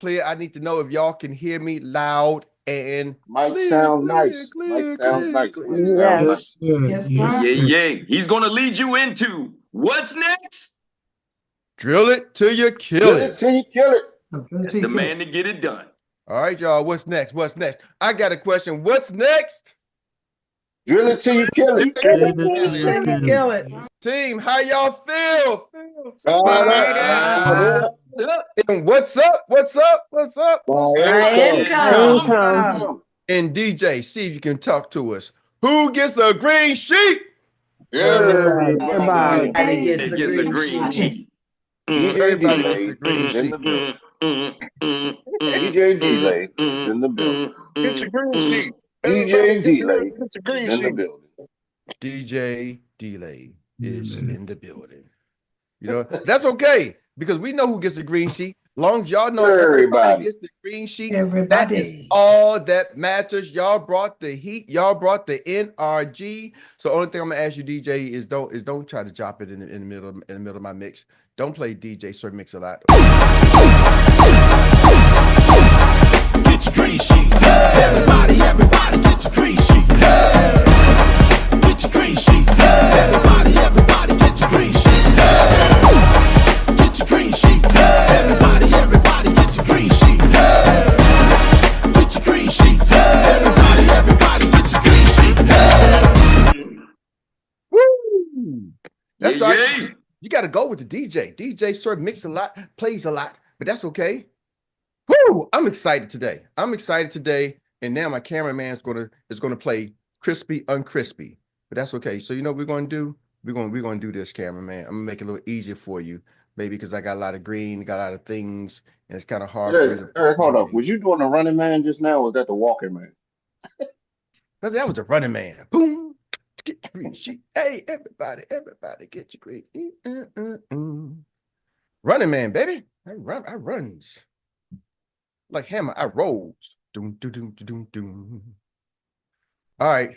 clear. I need to know if y'all can hear me loud and Mic clear, sound clear, nice. Mic clear, sound clear, nice. Mic clear. sound Yes. nice. Yes, sir. Yes, Yes, sir. sir. Yeah. He's going to lead you into what's next. Drill it till you kill Drill it it. till you kill it. That's the man to get it done. All right, y'all. What's next? What's next? I got a question. What's next? Drill it till you kill it. Kill it. Team, how y'all feel? Fired up. Fired Fired up. up. And what's up? What's up? What's up? What's up? High income. Income. And DJ, see if you can talk to us. Who gets a green sheet? Everybody. Everybody It gets a gets a green green sheet. sheet. DJ Everybody gets D-Lay a green is in sheet. the building. DJ D-Lay is in the building. Get your green sheet. DJ D-Lay Get your green is in the sheet. building. DJ Delay is man. in the building. You know, that's okay because we know who gets the green sheet. Long as y'all know everybody Everybody. gets the green sheet, that is Everybody. all that matters. Y'all brought the heat, y'all brought the NRG. So only thing I'm gonna ask you, DJ, is don't try to drop it in the middle of my mix. Don't play DJ Sir Mix a lot. Get your green sheets. Everybody get your green sheets. Get your green sheets. Everybody get your green sheets. Get your green sheets. Everybody get your green sheets. Get your green sheets. Everybody get your green sheets. Woo! That's all right. Yeah. You got to go with the DJ. DJ Sir Mix a lot, plays a lot, but that's okay. Woo! I'm excited today. And now my cameraman is gonna play crispy, uncrispy. But that's okay. So you know what we're gonna do? We're gonna do this, cameraman. I'm gonna make it a little easier for you, maybe because I got a lot of green, got a lot of things, and it's kind of hard for me to Eric, hold make up. it. Was you doing the running man just now, or was that the walking man? But that was the running man. Boom. Get your green sheet. Hey, everybody, get your green. Running man, baby. I runs. Like hammer, I rolls. Doom, doom, doom, doom, doom. All right,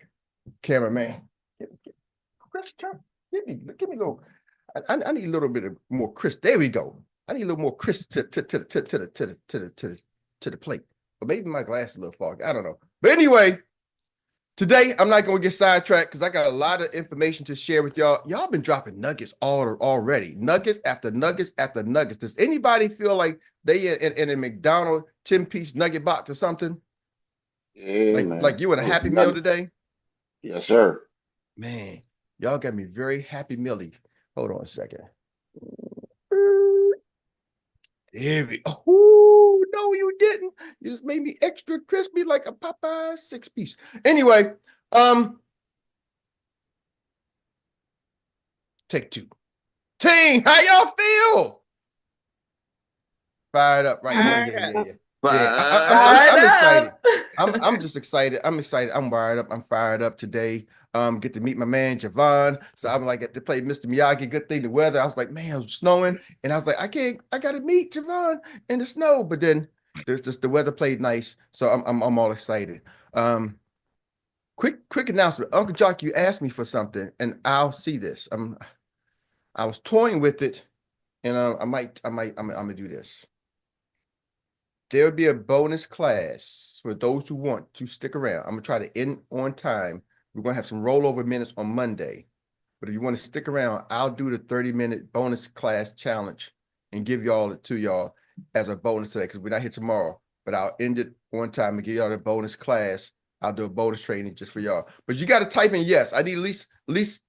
cameraman. Give me a little. I need a little bit of more crisp. There we go. I need a little more crisp to the plate. Or maybe my glass is a little foggy. I don't know. But anyway, today I'm not gonna get sidetracked because I got a lot of information to share with y'all. Y'all been dropping nuggets already. Nuggets after nuggets after nuggets. Does anybody feel like they in a McDonald's 10-piece nugget box or something? Yeah, man. Like you in a Happy Meal today? Yes, sir. Man, y'all got me very Happy Mealy. Hold on a second. There we go. Oh, no, you didn't. You just made me extra crispy like a Popeye 6-piece. Anyway, take two. Team, how y'all feel? Fired up, right? Yeah. I'm excited. I'm just excited. I'm excited. I'm wired up. I'm fired up today. Get to meet my man Javon. So I'm like get to play Mr. Miyagi. Good thing the weather. I was like, man, it was snowing, and I was like, I gotta meet Javon in the snow. But then there's just the weather played nice, so I'm all excited. Quick announcement. Uncle Jock, you asked me for something, and I'll see this. I was toying with it, and I'm gonna do this. There'll be a bonus class for those who want to stick around. I'm gonna try to end on time. We're gonna have some rollover minutes on Monday. But if you want to stick around, I'll do the 30-minute bonus class challenge and give y'all it to y'all as a bonus today because we're not here tomorrow. But I'll end it on time and give y'all the bonus class. I'll do a bonus training just for y'all. But you got to type in yes. I need at least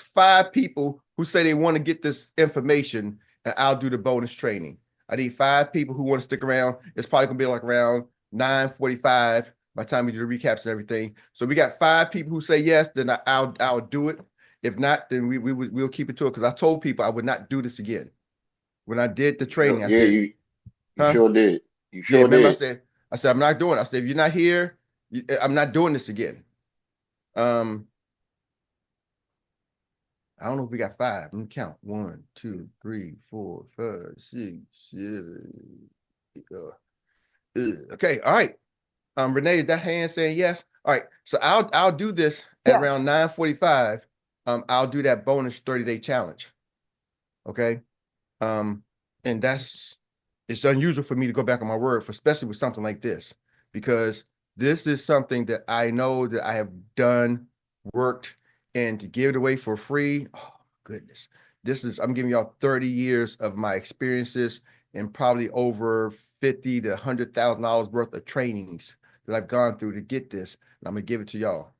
5 people who say they want to get this information, and I'll do the bonus training. I need 5 people who want to stick around. It's probably gonna be like around 9:45 by the time we do the recaps and everything. So we got 5 people who say yes, then I'll do it. If not, then we'll keep it to it because I told people I would not do this again. When I did the training, I said, you sure did. You sure remember did. I said I'm not doing it. I said if you're not here, I'm not doing this again. I don't know if we got 5. Let me count. 1, 2, 3, 4, 5, 6, 7. Okay, all right. Renee, is that hand saying yes? All right, so I'll do this at around 9:45. I'll do that bonus 30-day challenge. Okay. And that's it's unusual for me to go back on my word, for especially with something like this, because this is something that I know that I have done, worked, and to give it away for free. Oh goodness. I'm giving y'all 30 years of my experiences and probably over 50 to $100,000 worth of trainings that I've gone through to get this. And I'm gonna give it to y'all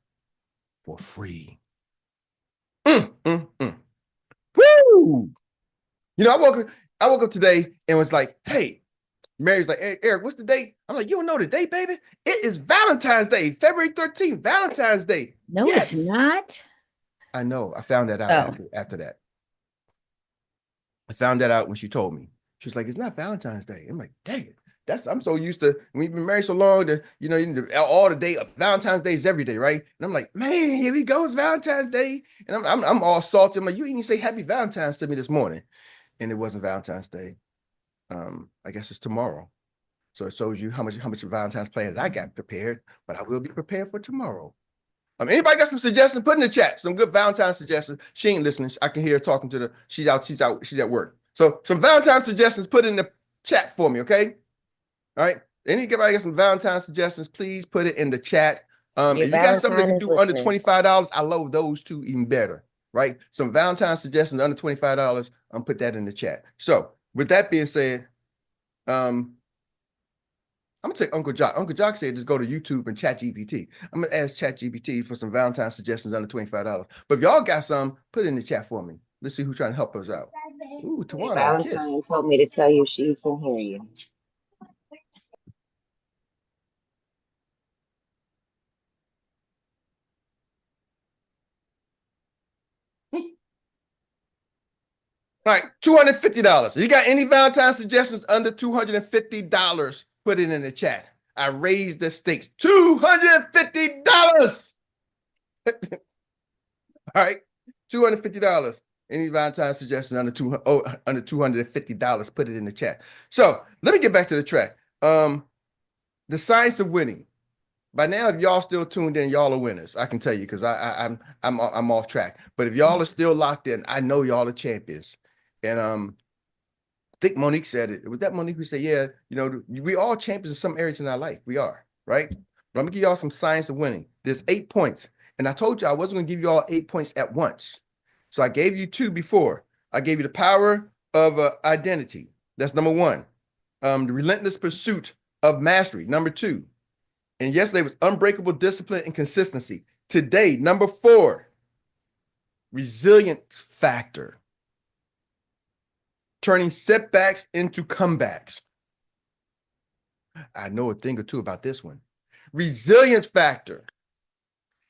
for free. Woo! You know, I woke up today and was like, hey, Mary's like, hey, Eric, what's the date? I'm like, you don't know the date, baby? It is Valentine's Day, February 13th, Valentine's Day. No, yes. it's not. I know. I found that out after that. I found that out when she told me. She was like, it's not Valentine's Day. I'm like, dang it. I'm so used to, we've been married so long that, you know, all the day, Valentine's Day is every day, right? And I'm like, man, here we go, it's Valentine's Day. And I'm all salty. I'm like, you didn't even say happy Valentine's to me this morning. And it wasn't Valentine's Day. I guess it's tomorrow. So it shows you how much Valentine's plans I got prepared, but I will be prepared for tomorrow. Anybody got some suggestions? Put in the chat some good Valentine's suggestions. She ain't listening. I can hear her talking to she's at work. So some Valentine's suggestions, put in the chat for me, okay? All right. Anybody got some Valentine's suggestions? Please put it in the chat. If you got something that can do under $25, I love those two even better, right? Some Valentine's suggestions under $25. Put that in the chat. So with that being said, I'm gonna take Uncle Jock. Uncle Jock said just go to YouTube and chat GPT. I'm gonna ask chat GPT for some Valentine's suggestions under $25. But if y'all got some, put it in the chat for me. Let's see who's trying to help us out. Ooh, Tawana, Valentine told me to tell you she can hear you. All right, $250. You got any Valentine's suggestions under $250? Put it in the chat. I raised the stakes. $250. All right, $250. Any Valentine's suggestions under $250? Put it in the chat. So let me get back to the track. The science of winning. By now, if y'all still tuned in, y'all are winners. I can tell you because I'm off track. But if y'all are still locked in, I know y'all are champions. And I think Monique said it. Was that Monique who said, yeah, you know, we all champions in some areas in our life. We are, right? But I'm gonna give y'all some science of winning. There's 8 points. And I told you I wasn't gonna give you all 8 points at once. So I gave you 2 before. I gave you the power of identity. That's number 1. The relentless pursuit of mastery, number 2. And yesterday was unbreakable discipline and consistency. Today, number 4, resilience factor. Turning setbacks into comebacks. I know a thing or two about this one. Resilience factor.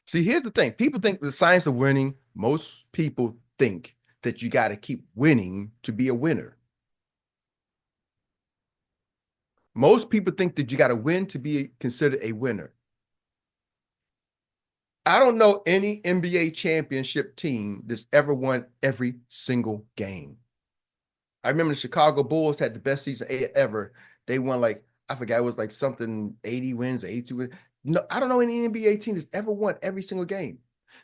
See, here's the thing. People think the science of winning, most people think that you got to keep winning to be a winner. Most people think that you got to win to be considered a winner. I don't know any NBA championship team that's ever won every single game. I remember the Chicago Bulls had the best season ever. They won like, I forgot, it was like something 80 wins, 82 wins. No, I don't know any NBA team that's ever won every single game.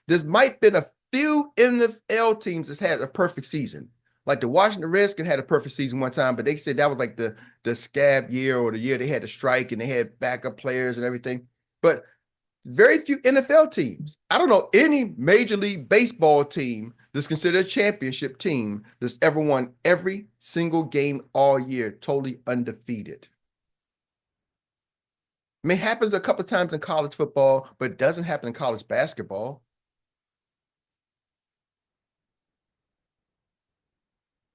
There might have been a few NFL teams that's had a perfect season. Like the Washington Redskins had a perfect season one time, but they said that was like the scab year or the year they had to strike and they had backup players and everything. But very few NFL teams. I don't know any Major League Baseball team that's considered a championship team that's ever won every single game all year, totally undefeated. I mean, it happens a couple of times in college football, but it doesn't happen in college basketball.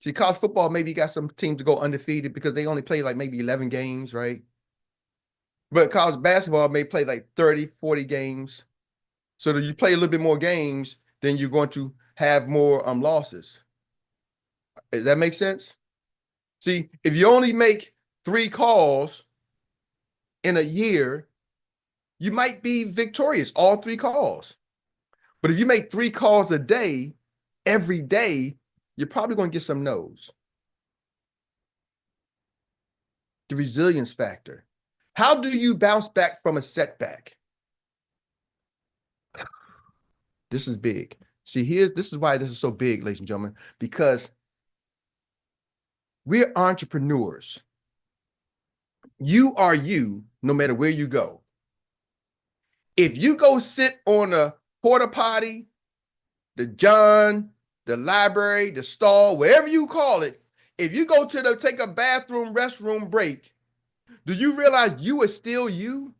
See, college football, maybe you got some teams to go undefeated because they only play like maybe 11 games, right? But college basketball may play like 30, 40 games. So that you play a little bit more games, then you're going to have more losses. Does that make sense? See, if you only make 3 calls in a year, you might be victorious all 3 calls. But if you make 3 calls a day, every day, you're probably going to get some no's. The resilience factor. How do you bounce back from a setback? This is big. See, this is why this is so big, ladies and gentlemen, because we're entrepreneurs. You are you no matter where you go. If you go sit on a porta potty, the John, the library, the stall, wherever you call it, if you go to take a bathroom, restroom break, do you realize you are still you?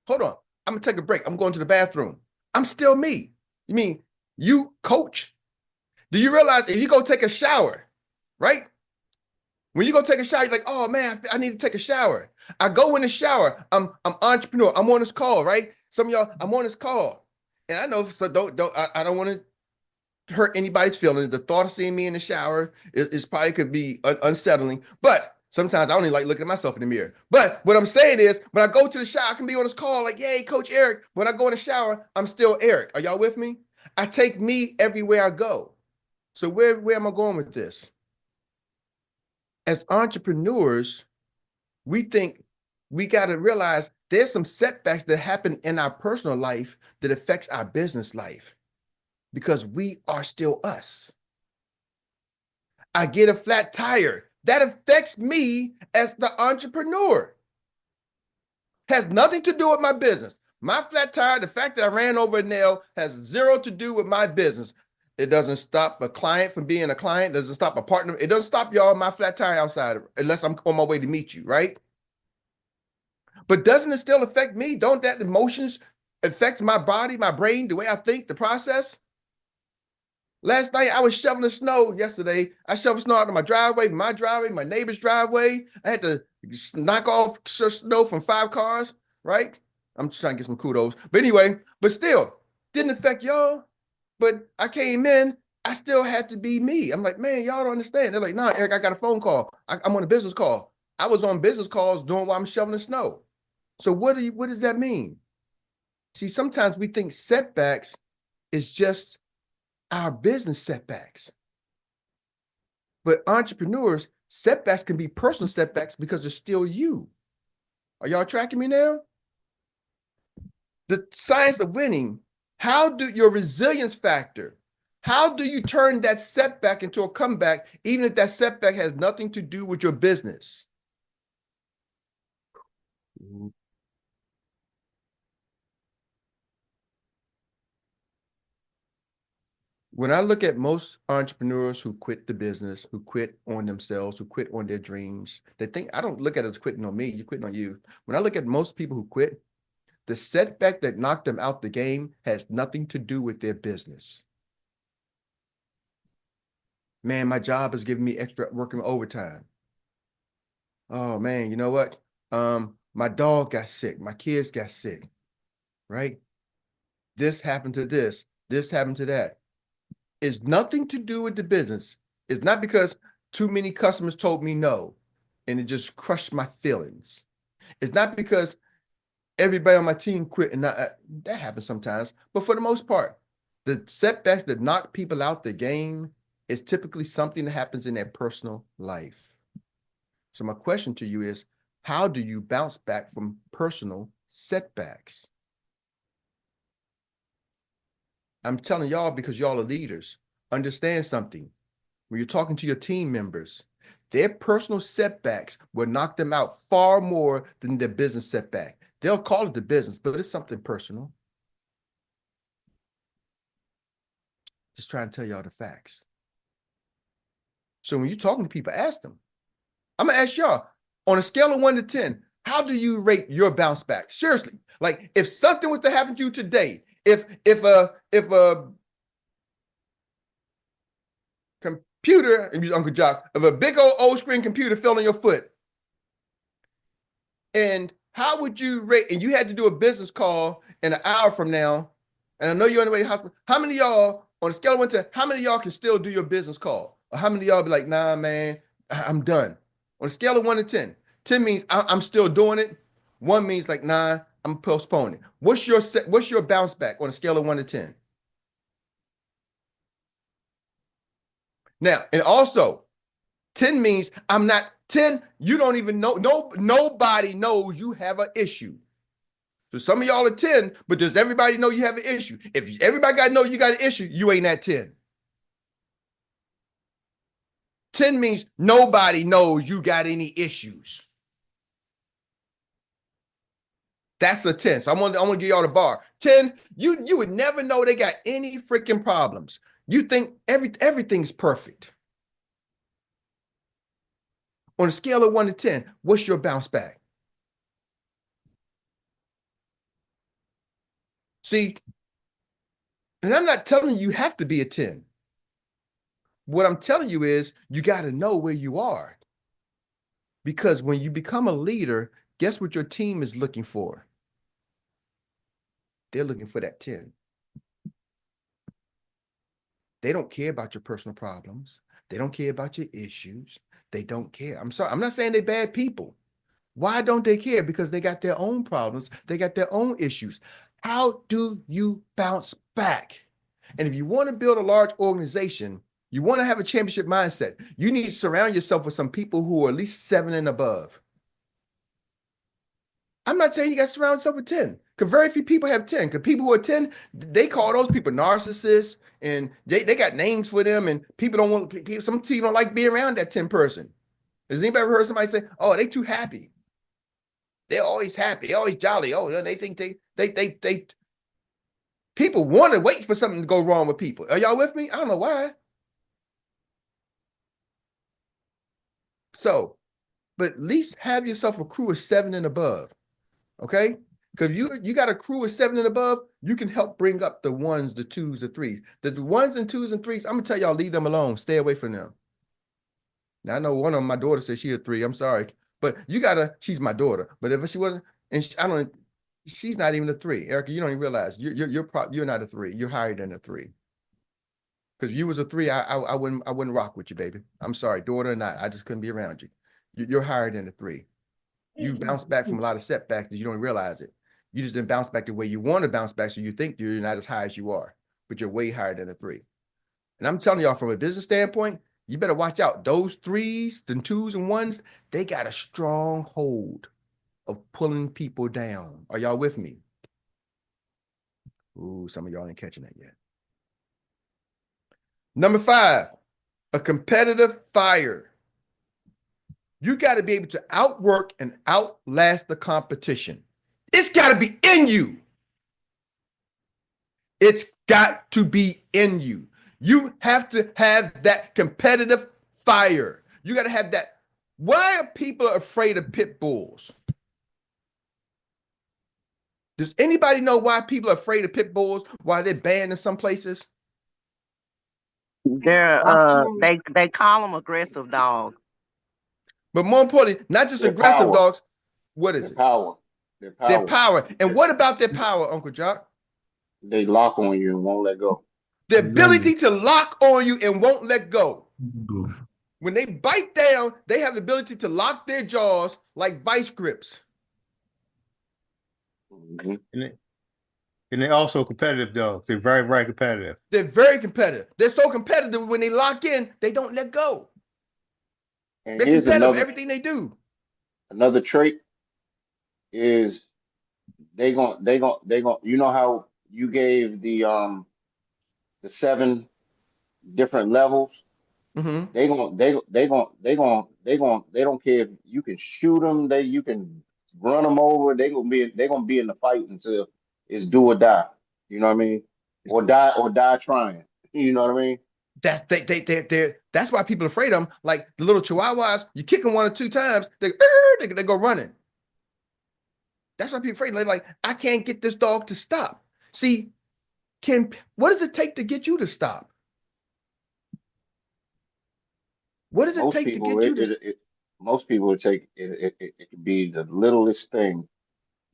Hold on. I'm gonna take a break. I'm going to the bathroom. I'm still me. You mean you, coach? Do you realize if you go take a shower, right? When you go take a shower, you're like, oh man, I need to take a shower. I go in the shower. I'm entrepreneur. I'm on this call, right? Some of y'all, I'm on this call. And I know, so I don't want to hurt anybody's feelings. The thought of seeing me in the shower is probably could be unsettling, but sometimes I don't even like looking at myself in the mirror. But what I'm saying is, when I go to the shower, I can be on this call like, yay, Coach Eric. When I go in the shower, I'm still Eric. Are y'all with me? I take me everywhere I go. So where am I going with this? As entrepreneurs, we think we got to realize there's some setbacks that happen in our personal life that affects our business life because we are still us. I get a flat tire. That affects me as the entrepreneur. Has nothing to do with my business. My flat tire, the fact that I ran over a nail has zero to do with my business. It doesn't stop a client from being a client. It doesn't stop a partner. It doesn't stop y'all my flat tire outside unless I'm on my way to meet you, right? But doesn't it still affect me? Don't that emotions affect my body, my brain, the way I think, the process? Last night, I was shoveling snow yesterday. I shoveled snow out of my driveway, my neighbor's driveway. I had to knock off snow from 5 cars, right? I'm just trying to get some kudos. But anyway, but still, didn't affect y'all. But I came in, I still had to be me. I'm like, man, y'all don't understand. They're like, nah, Eric, I got a phone call. I'm on a business call. I was on business calls doing while I'm shoveling snow. So what does that mean? See, sometimes we think setbacks is just our business setbacks. But entrepreneurs, setbacks can be personal setbacks because they're still you. Are y'all tracking me now? The science of winning, how do your resilience factor, how do you turn that setback into a comeback, even if that setback has nothing to do with your business? When I look at most entrepreneurs who quit the business, who quit on themselves, who quit on their dreams, they think, I don't look at it as quitting on me, you're quitting on you. When I look at most people who quit, the setback that knocked them out the game has nothing to do with their business. Man, my job is giving me extra working overtime. Oh man, you know what? My dog got sick, my kids got sick, right? This happened to this happened to that. It's nothing to do with the business. It's not because too many customers told me no, and it just crushed my feelings. It's not because everybody on my team quit, and that happens sometimes. But for the most part, the setbacks that knock people out the game is typically something that happens in their personal life. So my question to you is, how do you bounce back from personal setbacks? I'm telling y'all because y'all are leaders. Understand something. When you're talking to your team members, their personal setbacks will knock them out far more than their business setback. They'll call it the business, but it's something personal. Just trying to tell y'all the facts. So when you're talking to people, ask them. I'm going to ask y'all, on a scale of 1 to 10, how do you rate your bounce back? Seriously, like if something was to happen to you today, if a computer, Uncle Jock, if a big old screen computer fell on your foot, and how would you rate, and you had to do a business call in an hour from now, and I know you're on the way to the hospital, how many of y'all, on a scale of 1 to 10, how many of y'all can still do your business call? Or how many of y'all be like, nah, man, I'm done? On a scale of 1 to 10, 10 means I'm still doing it. 1 means like, nah, I'm postponing. What's your bounce back on a scale of 1 to 10? Now, and also 10 means I'm not 10. You don't even know. Nobody knows you have an issue. So some of y'all are 10, but does everybody know you have an issue? If everybody got to know you got an issue, you ain't at 10. 10 means nobody knows you got any issues. That's a 10. So I'm gonna give y'all the bar. 10, you would never know they got any freaking problems. You think everything's perfect. On a scale of 1 to 10, what's your bounce back? See, and I'm not telling you have to be a 10. What I'm telling you is you got to know where you are. Because when you become a leader, guess what your team is looking for? They're looking for that 10. They don't care about your personal problems. They don't care about your issues. They don't care. I'm sorry. I'm not saying they're bad people. Why don't they care? Because they got their own problems. They got their own issues. How do you bounce back? And if you want to build a large organization, you want to have a championship mindset, you need to surround yourself with some people who are at least 7 and above. I'm not saying you got to surround yourself with 10, because very few people have 10. Because people who are 10, they call those people narcissists, and they got names for them, and people don't want, some people don't like being around that 10 person. Has anybody ever heard somebody say, oh, they too happy? They're always happy. They're always jolly. Oh, they think they people want to wait for something to go wrong with people. Are y'all with me? I don't know why. So, but at least have yourself a crew of 7 and above. Okay? Because you got a crew of 7 and above, you can help bring up the 1s, the 2s, the 3s. The 1s and 2s and 3s, I'm gonna tell y'all, leave them alone. Stay away from them. Now I know one of them, my daughter said she's a 3. I'm sorry. But you gotta, she's my daughter. But if she wasn't, and she's not even a 3. Erica, you don't even realize you're not a 3. You're higher than a 3. Because you was a 3, I wouldn't rock with you, baby. I'm sorry, daughter or not, I just couldn't be around you. You're higher than a 3. You bounce back from a lot of setbacks that you don't realize it. You just didn't bounce back the way you want to bounce back, so you think you're not as high as you are, but you're way higher than a 3. And I'm telling y'all, from a business standpoint, you better watch out. Those 3s, the 2s and 1s, they got a strong hold of pulling people down. Are y'all with me? Ooh, some of y'all ain't catching that yet. Number 5, a competitive fire. You got to be able to outwork and outlast the competition. It's got to be in you. It's got to be in you. You have to have that competitive fire. You got to have that. Why are people afraid of pit bulls? Does anybody know why people are afraid of pit bulls? Why they're banned in some places? They call them aggressive dogs. But more importantly, not just aggressive dogs. What is it? Power. Their power. And what about their power, Uncle Jock? They lock on you and won't let go. The ability to lock on you and won't let go. When they bite down, they have the ability to lock their jaws like vice grips. Mm-hmm. And they're also competitive dogs. They're very, very competitive. They're very competitive. They're so competitive when they lock in, they don't let go. And they're competitive everything they do. Another trait is they gon' you know how you gave the 7 different levels. Mm-hmm. They don't care if you can shoot them, you can run them over. They're gonna be in the fight until it's do or die. You know what I mean? Or die trying. You know what I mean? That's why people are afraid of them. Like the little chihuahuas, you kick them 1 or 2 times, they go running. That's why people are afraid. They're like, I can't get this dog to stop. See, what does it take to get you to stop? What does it take to get you to? Most people would take it. It could be the littlest thing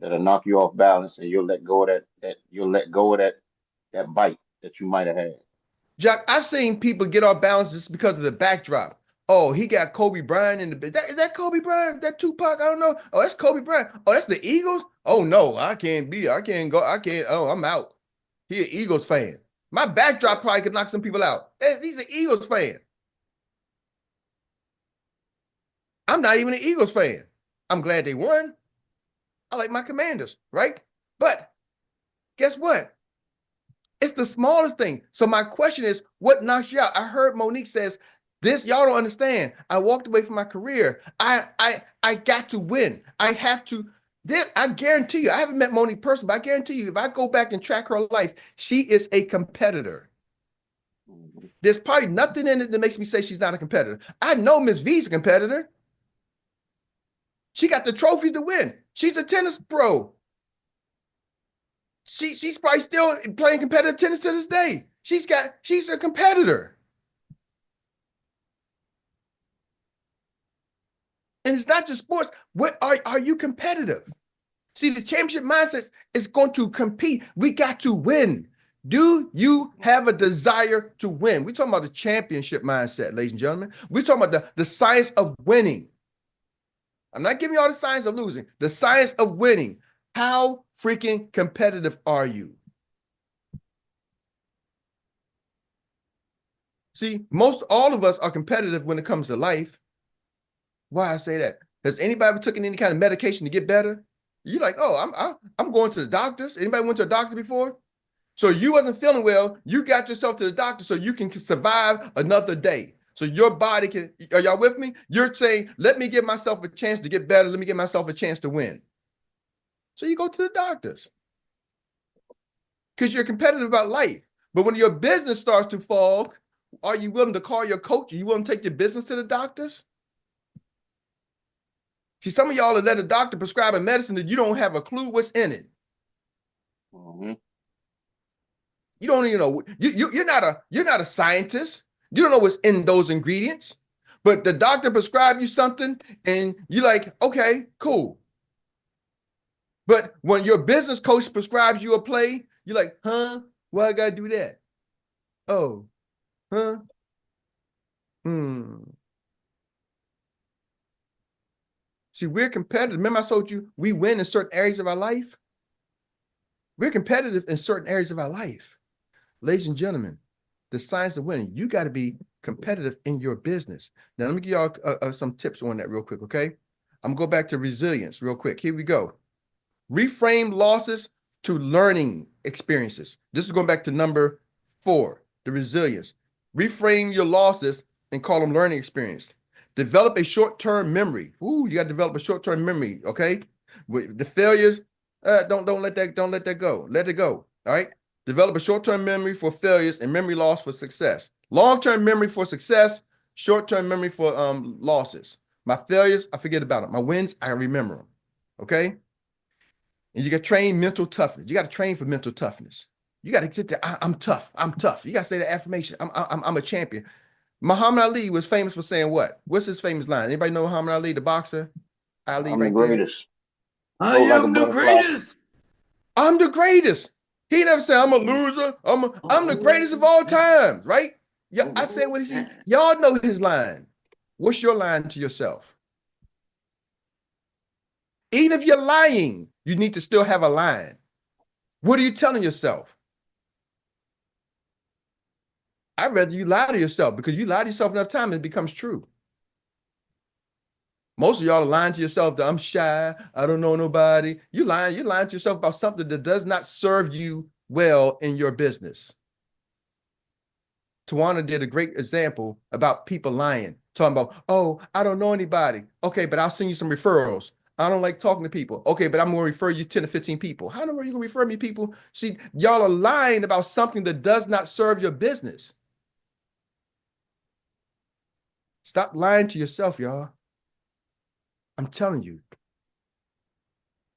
that'll knock you off balance, and you'll let go of that bite that you might have had. Jack, I've seen people get off balance just because of the backdrop. Oh, he got Kobe Bryant in the is that Kobe Bryant? That Tupac? I don't know. Oh, that's Kobe Bryant. Oh, that's the Eagles? Oh no, I can't go. Oh, I'm out. He an Eagles fan. My backdrop probably could knock some people out. Hey, he's an Eagles fan. I'm not even an Eagles fan. I'm glad they won. I like my Commanders, right? But guess what? It's the smallest thing. So my question is, what knocks you out? I heard Monique says This y'all don't understand. I walked away from my career. I got to win. I have to. I guarantee you, I haven't met Moni personally, but I guarantee you, if I go back and track her life, she is a competitor. There's probably nothing in it that makes me say she's not a competitor. I know Miss V's a competitor. She got the trophies to win. She's a tennis pro. She's probably still playing competitive tennis to this day. She's a competitor. And it's not just sports. What are you competitive? See, the championship mindset is going to compete. We got to win. Do you have a desire to win? We're talking about the championship mindset, ladies and gentlemen. We're talking about the science of winning. I'm not giving you all the science of losing. The science of winning. How freaking competitive are you? See, all of us are competitive when it comes to life. Why I say that? Has anybody ever taken any kind of medication to get better? You're like, oh, I'm going to the doctors. Anybody went to a doctor before? So you wasn't feeling well. You got yourself to the doctor so you can survive another day. So your body can, are y'all with me? You're saying, let me give myself a chance to get better. Let me give myself a chance to win. So you go to the doctors because you're competitive about life. But when your business starts to fall, are you willing to call your coach? Are you willing to take your business to the doctors? See, some of y'all have let a doctor prescribe a medicine that you don't have a clue what's in it. You don't even know. You're not a scientist. You don't know what's in those ingredients. But the doctor prescribed you something, and you're like, okay, cool. But when your business coach prescribes you a play, you're like, huh? Why I gotta do that? Oh, huh? See, we're competitive. Remember I told you we win in certain areas of our life? We're competitive in certain areas of our life. Ladies and gentlemen, the science of winning, you got to be competitive in your business. Now, let me give y'all some tips on that real quick, okay? I'm going to go back to resilience real quick. Here we go. Reframe losses to learning experiences. This is going back to number 4, the resilience. Reframe your losses and call them learning experience. Develop a short-term memory. Ooh, you got to develop a short-term memory, okay? With the failures, don't let that go. Let it go. All right. Develop a short-term memory for failures and memory loss for success. Long-term memory for success, short-term memory for losses. My failures, I forget about them. My wins, I remember them. Okay. And you got to train mental toughness. You got to train for mental toughness. You got to sit there. I'm tough. I'm tough. You got to say the affirmation. I'm a champion. Muhammad Ali was famous for saying what? What's his famous line? Anybody know Muhammad Ali, the boxer? Ali, I'm right the greatest. I am the greatest. I'm the greatest. He never said I'm a loser. I'm the greatest of all times, right? Yeah, I said what he said. Y'all know his line. What's your line to yourself? Even if you're lying, you need to still have a line. What are you telling yourself? I'd rather you lie to yourself because you lie to yourself enough time and it becomes true. Most of y'all are lying to yourself that I'm shy. I don't know nobody. You're lying to yourself about something that does not serve you well in your business. Tawana did a great example about people lying, talking about, oh, I don't know anybody. Okay, but I'll send you some referrals. I don't like talking to people. Okay, but I'm going to refer you 10 to 15 people. How are you going to refer me people? See, y'all are lying about something that does not serve your business. Stop lying to yourself, y'all. I'm telling you.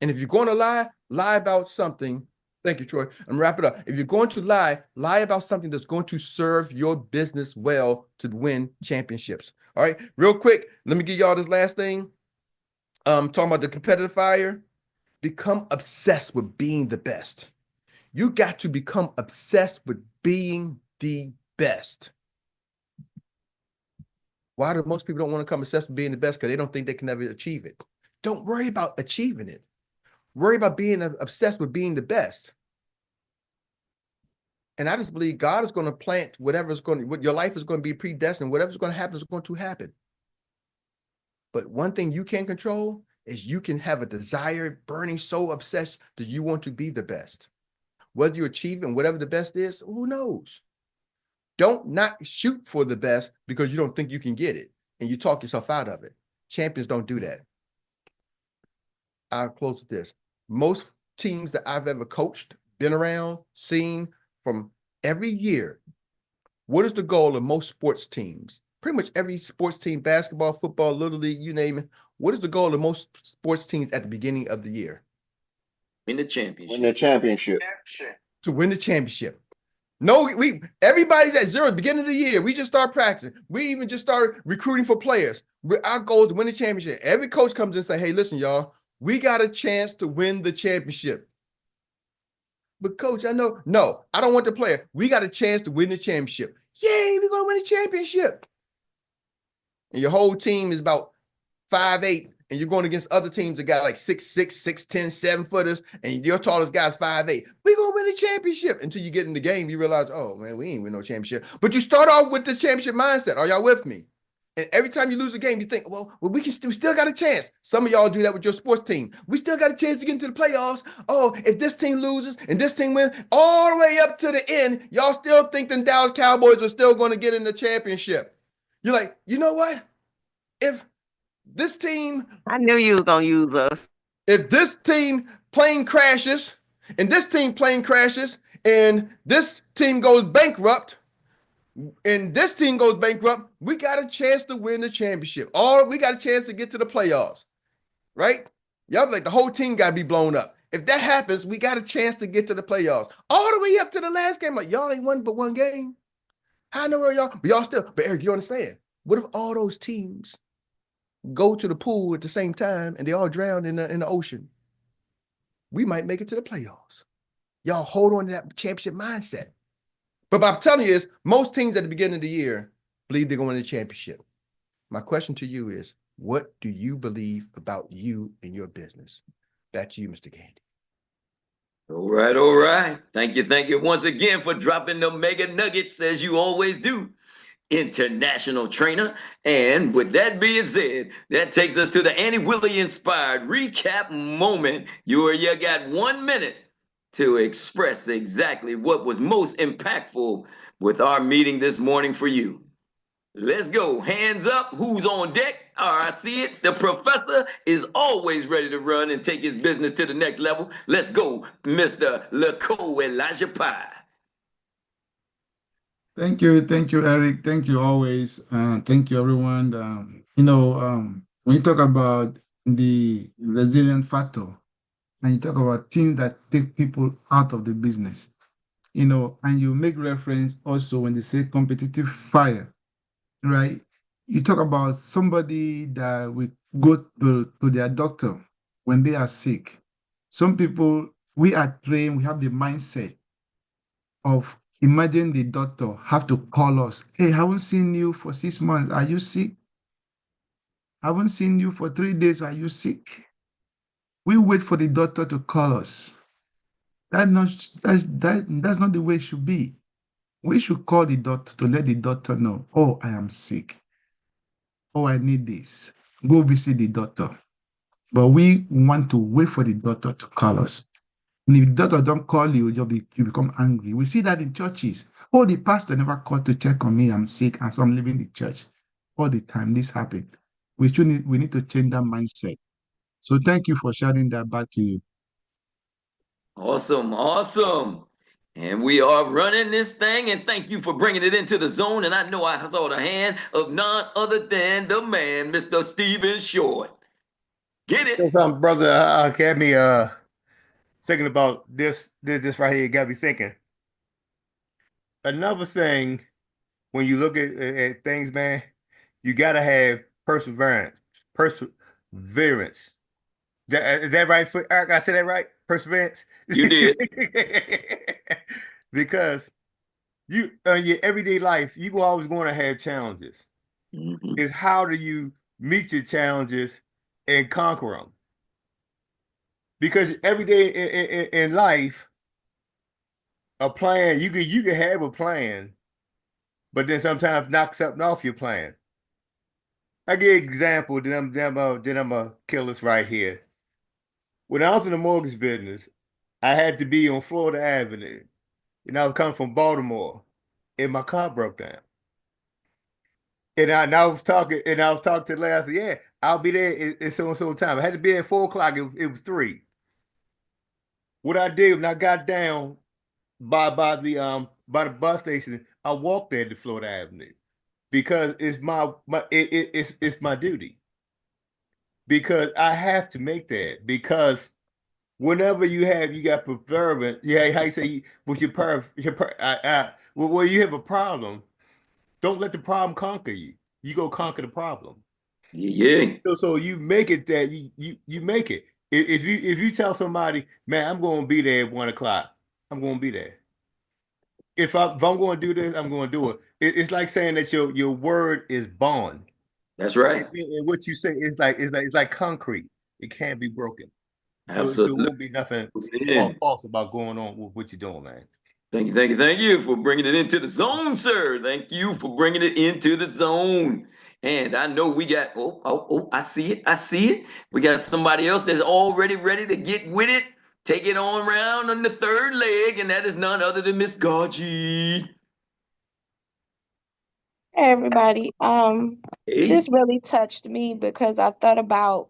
And if you're going to lie about something. Thank you, Troy. I'm wrap it up. If you're going to lie about something that's going to serve your business well to win championships. All right, real quick, let me give y'all this last thing. Talking about the competitive fire. Become obsessed with being the best. You got to become obsessed with being the best. Why do most people don't want to become obsessed with being the best? Because they don't think they can ever achieve it. Don't worry about achieving it. Worry about being obsessed with being the best. And I just believe God is going to plant what your life is going to be predestined. Whatever's going to happen is going to happen. But one thing you can control is you can have a desire burning so obsessed that you want to be the best. Whether you achieve and whatever the best is, who knows? Don't not shoot for the best because you don't think you can get it and you talk yourself out of it. Champions don't do that. I'll close with this. Most teams that I've ever coached, been around, seen from every year, what is the goal of most sports teams? Pretty much every sports team, basketball, football, little league, you name it. What is the goal of most sports teams at the beginning of the year? Win the championship. Win the championship. To win the championship. No, everybody's at zero at the beginning of the year. We just start practicing. We even just started recruiting for players. Our goal is to win the championship. Every coach comes in and say, hey, listen, y'all, we got a chance to win the championship. But coach, I know, no, I don't want the player. We got a chance to win the championship. Yay, we're going to win the championship. And your whole team is about 5'8", and you're going against other teams that got like 6'6", 6'10", 7-footers, and your tallest guy's 5'8". We're going to win the championship. Until you get in the game, you realize, oh, man, we ain't win no championship. But you start off with the championship mindset. Are y'all with me? And every time you lose a game, you think, well we still got a chance. Some of y'all do that with your sports team. We still got a chance to get into the playoffs. Oh, if this team loses and this team wins, all the way up to the end, y'all still think the Dallas Cowboys are still going to get in the championship. You're like, you know what? If this team, I knew you was gonna use us. if this team plane crashes and this team plane crashes and this team goes bankrupt, and this team goes bankrupt, we got a chance to win the championship. We got a chance to get to the playoffs, right? Y'all be like, the whole team got to be blown up. If that happens, we got a chance to get to the playoffs. All the way up to the last game. Like, y'all ain't won but one game. I know where y'all, but y'all still, but Eric, you understand. What if all those teams go to the pool at the same time and they all drown in the ocean? We might make it to the playoffs. Y'all hold on to that championship mindset. But what I'm telling you is, most teams at the beginning of the year believe they're going to win the championship. My question to you is, what do you believe about you and your business? Back to you, Mr. Gandy. All right, all right. Thank you once again for dropping the mega nuggets as you always do. International trainer. And with that being said, that takes us to the Annie Willie inspired recap moment. You got 1 minute to express exactly what was most impactful with our meeting this morning for you. Let's go. Hands up. Who's on deck? I see it. The professor is always ready to run and take his business to the next level. Let's go, Mr. Leco Elijah Pye. Thank you, Eric. Thank you always. Thank you, everyone. When you talk about the resilient factor, and you talk about things that take people out of the business, and you make reference also when they say competitive fire, right? You talk about somebody that will go to their doctor when they are sick. Some people, we are trained, we have the mindset of imagine the doctor have to call us. Hey, I haven't seen you for 6 months. Are you sick? I haven't seen you for 3 days. Are you sick? We wait for the doctor to call us. That's not the way it should be. We should call the doctor to let the doctor know, oh, I am sick. Oh, I need this. Go visit the doctor. But we want to wait for the doctor to call us. And if the doctor don't call you, you become angry. We see that in churches. Oh, the pastor never called to check on me. I'm sick, and so I'm leaving the church. All the time, this happened. We need to change that mindset. So thank you for sharing that. Back to you. Awesome, awesome. And we are running this thing, and thank you for bringing it into the zone. And I know I saw the hand of none other than the man, Mr. Stephen Short. Get it? Something, brother, got me thinking about this right here. Got me thinking. Another thing, when you look at things, man, you gotta have perseverance. Perseverance. Is that right? Eric, I said that right? Perseverance. You did. Because you in your everyday life, you always going to have challenges. Mm-hmm. Is how do you meet your challenges and conquer them? Because every day in life, a plan, you can have a plan, but then sometimes knock something off your plan. I give an example, then I'm gonna kill this right here. When I was in the mortgage business, I had to be on Florida Avenue. I was coming from Baltimore. and my car broke down. And I was talking to last, yeah, I'll be there in so and so time. I had to be there at 4 o'clock. It was 3. What I did when I got down by the bus station, I walked there to Florida Avenue because it's it's my duty. Because I have to make that, because whenever you got preferment, yeah, how you say with you have a problem, don't let the problem conquer you. You go conquer the problem. Yeah. So you make it that you make it. If you tell somebody, man, I'm going to be there at 1 o'clock, I'm going to be there. If I'm going to do this, I'm going to do it. It's like saying that your word is bond. That's right. And what you say is like concrete. It can't be broken. So there won't be nothing false about going on with what you're doing, man. Thank you for bringing it into the zone, sir. Thank you for bringing it into the zone. And I know we got, I see it. We got somebody else that's already ready to get with it. Take it on round on the third leg, and that is none other than Miss Gargi. Hey everybody. Hey. This really touched me because I thought about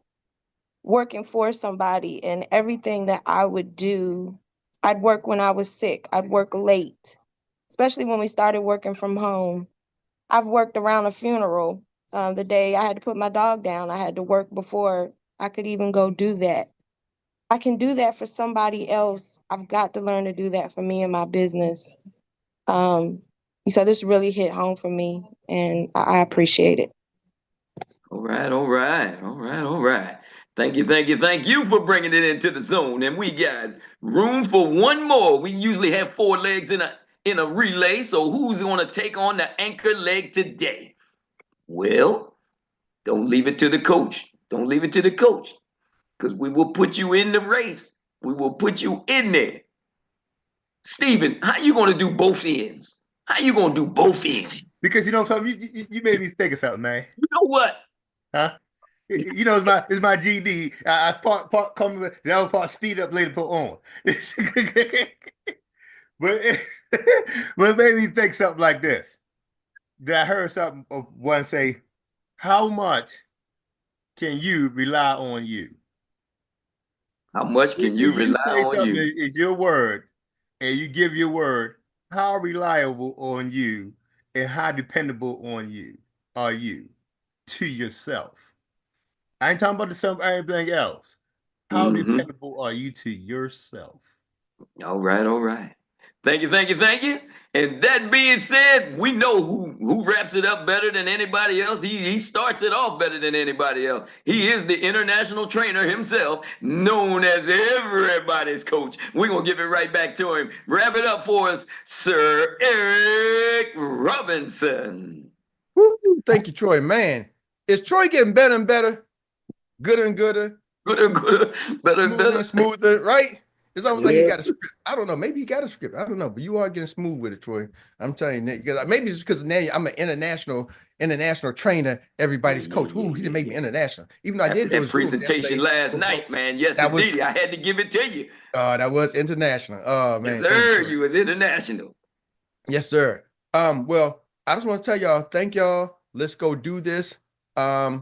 working for somebody and everything that I would do. I'd work when I was sick. I'd work late, especially when we started working from home. I've worked around a funeral. The day I had to put my dog down, I had to work before I could even go do that. I can do that for somebody else. I've got to learn to do that for me and my business. So this really hit home for me, and I appreciate it. All right. Thank you for bringing it into the zone. And we got room for one more. We usually have 4 legs in a relay. So who's going to take on the anchor leg today? Well, don't leave it to the coach. Because we will put you in the race. We will put you in there. Stephen, how you going to do both ends? Because you know something, you made me think of something, man. You know what? Huh? You know, it's my GD. I part come with the other part speed up later put on. but it made me think something like this. That I heard something of one say, how much can you rely on you? How much can you rely on you? Is your word, and you give your word, how reliable on you and how dependable on you are you to yourself? I ain't talking about anything else. How dependable are you to yourself? All right. Thank you. And that being said, we know who wraps it up better than anybody else. He starts it off better than anybody else. He is the international trainer himself, known as everybody's coach. We're going to give it right back to him. Wrap it up for us, Sir Erik Robinson. Woo, thank you, Troy. Man, is Troy getting better and better? Gooder and gooder? Better and better. Smoother, right? It's almost like you got a script. I don't know. Maybe you got a script. I don't know. But you are getting smooth with it, Troy. I'm telling you. Because maybe it's because now I'm an international trainer, everybody's coach. Ooh, he didn't make me international. Even though I did that presentation last night, man. Yes, indeed. I had to give it to you. That was international. Oh, man. Yes, sir. You was international. Yes, sir. Well, I just want to tell y'all, thank y'all. Let's go do this. Y'all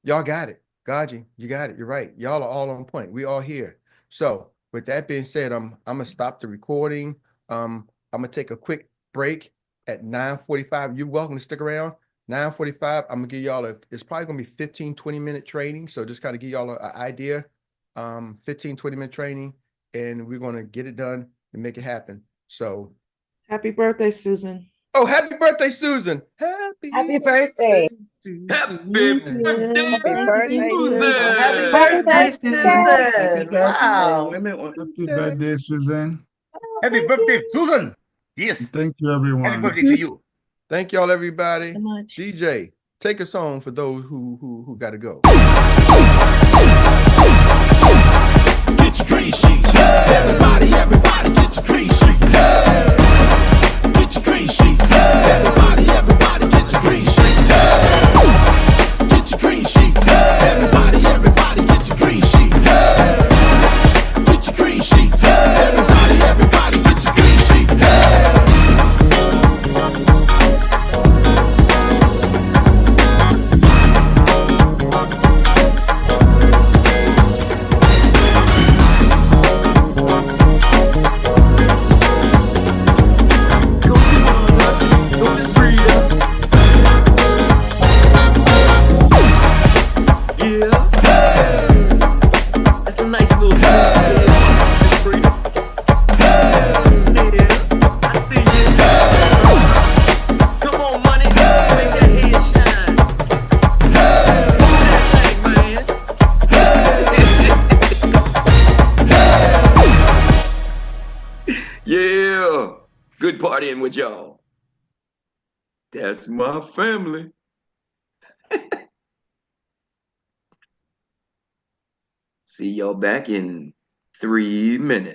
got it. Gaji, you got it. You're right. Y'all are all on point. We all here. So with that being said, I'm gonna stop the recording. I'm gonna take a quick break at 9:45. You're welcome to stick around. 9:45. I'm gonna give y'all it's probably gonna be 15-20 minute training. So just kind of give y'all an idea. 15-20 minute training, and we're gonna get it done and make it happen. So happy birthday, Susan. Oh, happy birthday, Susan. Happy birthday. Susan. Happy birthday, Susan. Happy birthday, Susan. Wow. Happy birthday, Susan. Happy birthday, Susan. Yes. Thank you, everyone. Happy birthday to you. Thank y'all, everybody. So much. DJ, take us on for those who got to go. Get your green sheets. Everybody get your green sheets. Get your green sheets. Everybody get your green sheets. Get your green sheets. Everybody get your green sheets. Get your green sheets. Everybody get your green sheets. Yeah. Good partying with y'all. That's my family. See y'all back in 3 minutes.